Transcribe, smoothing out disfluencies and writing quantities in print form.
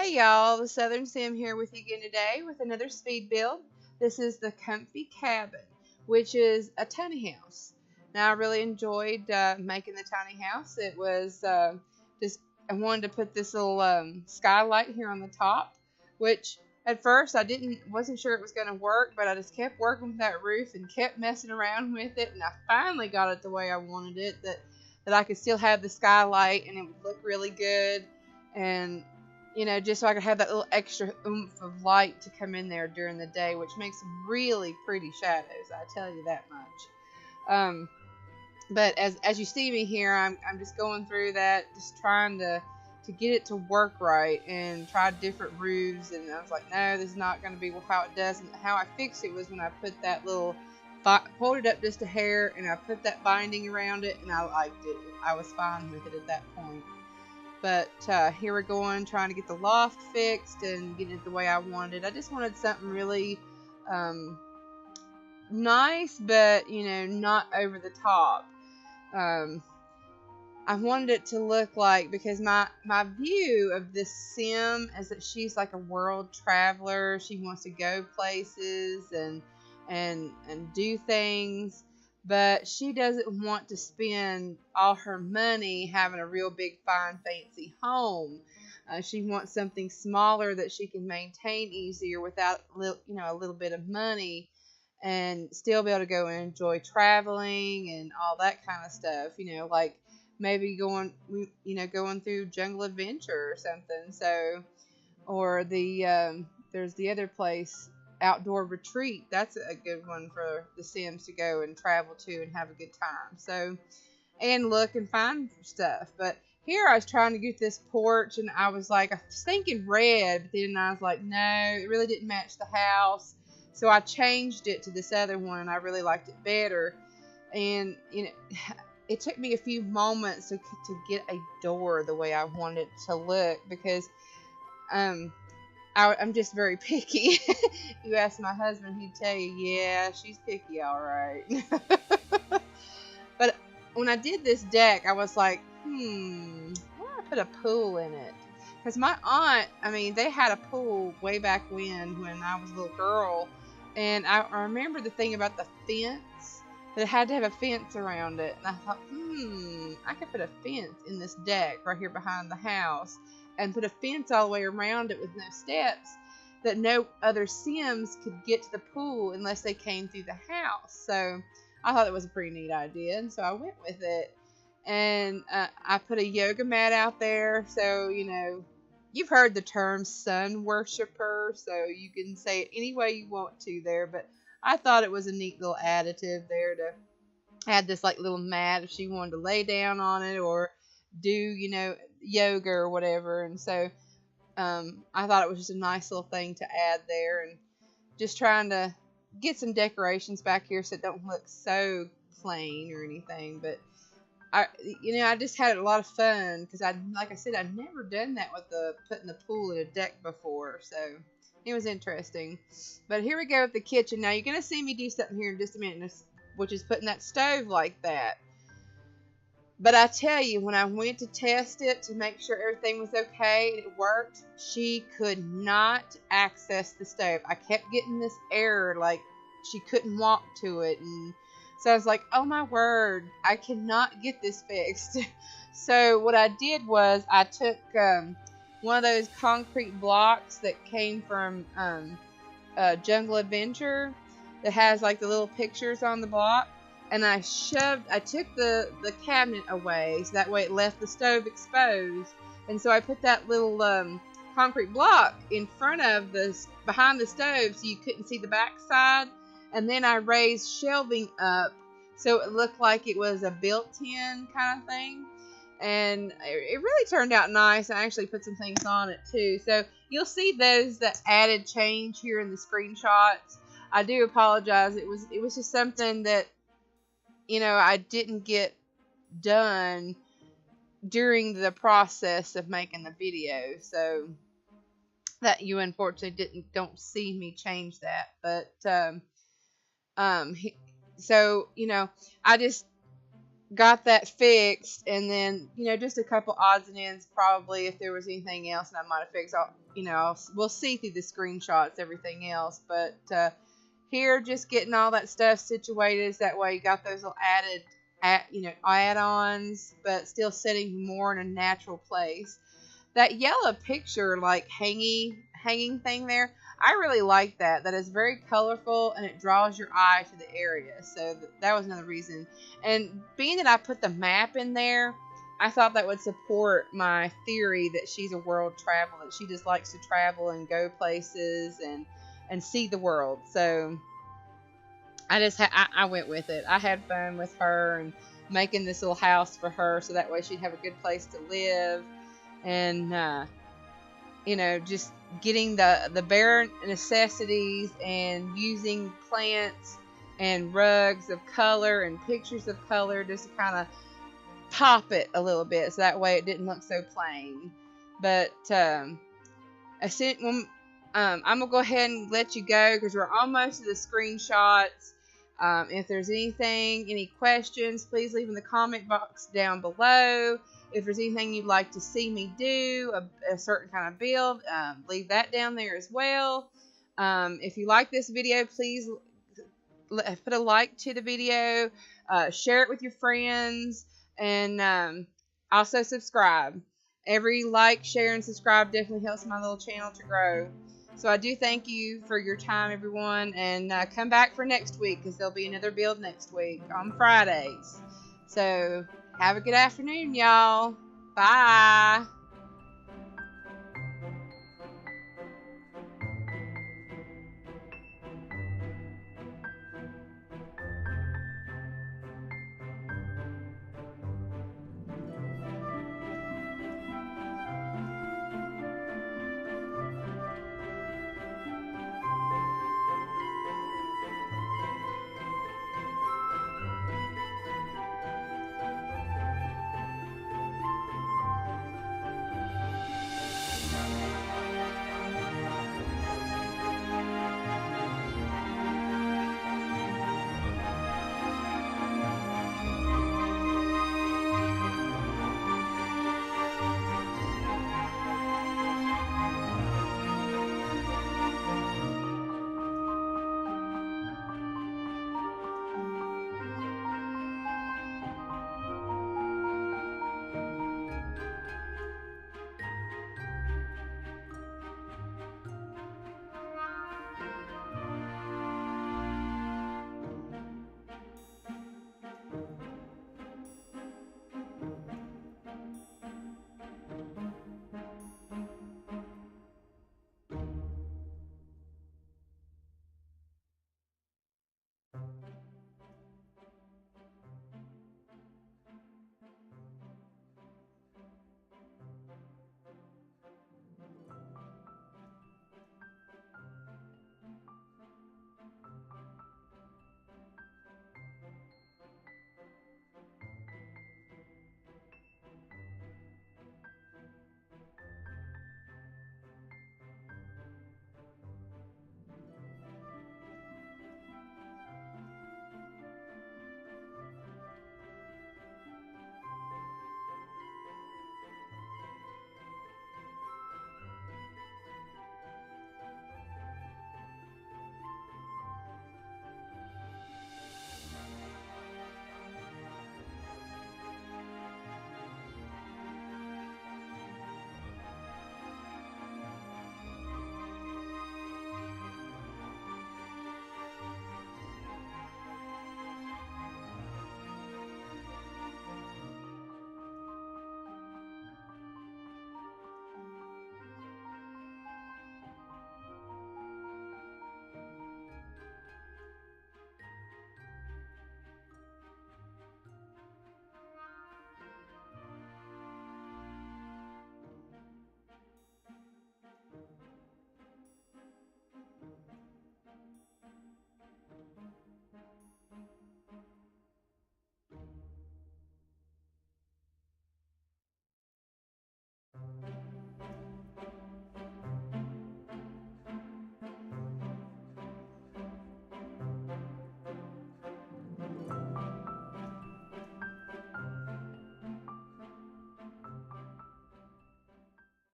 Hey y'all, the Southern Sim here with you again today with another speed build. This is the Comfy Cabin, which is a tiny house. Now I really enjoyed making the tiny house. It was just I wanted to put this little skylight here on the top, which at first wasn't sure it was going to work, but I just kept working with that roof and kept messing around with it, and I finally got it the way I wanted it, that I could still have the skylight and it would look really good, and just so I could have that little extra oomph of light to come in there during the day, which makes some really pretty shadows, I tell you that much. But as you see me here, I'm just going through that, just trying to get it to work right, and tried different roofs, and I was like, no, this is not going to be how it does. And how I fixed it was when I put that little, pulled it up just a hair, and I put that binding around it, and I liked it. I was fine with it at that point. But here we're going, trying to get the loft fixed and getting it the way I wanted. I just wanted something really nice, but not over the top. I wanted it to look like, because my view of this sim is that she's like a world traveler. She wants to go places and do things. But she doesn't want to spend all her money having a real big, fine, fancy home. She wants something smaller that she can maintain easier without, a little bit of money, and still be able to go and enjoy traveling and all that kind of stuff. Like maybe going through Jungle Adventure or something. So, or there's the other place, Outdoor Retreat. That's a good one for the Sims to go and travel to and have a good time. So, and look and find stuff. But here I was trying to get this porch, and I was thinking red, but then I was like, no, it really didn't match the house. So I changed it to this other one, and I really liked it better. And it took me a few moments to get a door the way I wanted it to look, because I'm just very picky. You ask my husband, he'd tell you, yeah, she's picky, all right. But when I did this deck, I was like, why don't I put a pool in it? Because my aunt, they had a pool way back when I was a little girl, and I remember the thing about the fence, that it had to have a fence around it, and I thought, I could put a fence in this deck right here behind the house, and put a fence all the way around it with no steps, that no other Sims could get to the pool unless they came through the house. So I thought it was a pretty neat idea, and so I went with it. And I put a yoga mat out there, so you've heard the term sun worshiper, so you can say it any way you want to there, but I thought it was a neat little additive there to add this little mat if she wanted to lay down on it or do yoga or whatever. And so I thought it was just a nice little thing to add there, and just trying to get some decorations back here so it don't look so plain or anything. But I just had a lot of fun, because like I said, I've never done that with putting the pool in a deck before, so it was interesting. But here we go with the kitchen. Now you're gonna see me do something here in just a minute, which is putting that stove like that. But I tell you, when I went to test it to make sure everything was okay and it worked, she could not access the stove. I kept getting this error, like she couldn't walk to it. And so I was like, oh my word, I cannot get this fixed. So what I did was I took one of those concrete blocks that came from Jungle Adventure that has the little pictures on the block, and I took the cabinet away, so that way it left the stove exposed. And so I put that little concrete block in front of behind the stove, so you couldn't see the backside. And then I raised shelving up so it looked like it was a built-in kind of thing. And it really turned out nice. I actually put some things on it too. So you'll see that added change here in the screenshots. I do apologize. It was just something that I didn't get done during the process of making the video, so that you unfortunately don't see me change that. But so I just got that fixed, and then just a couple odds and ends probably if there was anything else that I might have fixed. We'll see through the screenshots everything else, but here just getting all that stuff situated. That way you got those little add-ons, but still sitting more in a natural place. That yellow picture, like hanging thing there, I really like that. That is very colorful and it draws your eye to the area. So that was another reason. And being that I put the map in there, I thought that would support my theory that she's a world traveler. That she just likes to travel and go places and see the world. So I went with it. I had fun with her and making this little house for her, so that way she'd have a good place to live. And just getting the bare necessities and using plants and rugs of color and pictures of color just to kind of pop it a little bit, so that way it didn't look so plain. But I'm gonna go ahead and let you go because we're almost to the screenshots. If there's any questions, please leave in the comment box down below. If there's anything you'd like to see me do, a certain kind of build, leave that down there as well. If you like this video, please put a like to the video, share it with your friends, and also subscribe. Every like, share, and subscribe definitely helps my little channel to grow. So I do thank you for your time, everyone, and come back for next week because there'll be another build next week on Fridays. So have a good afternoon, y'all. Bye.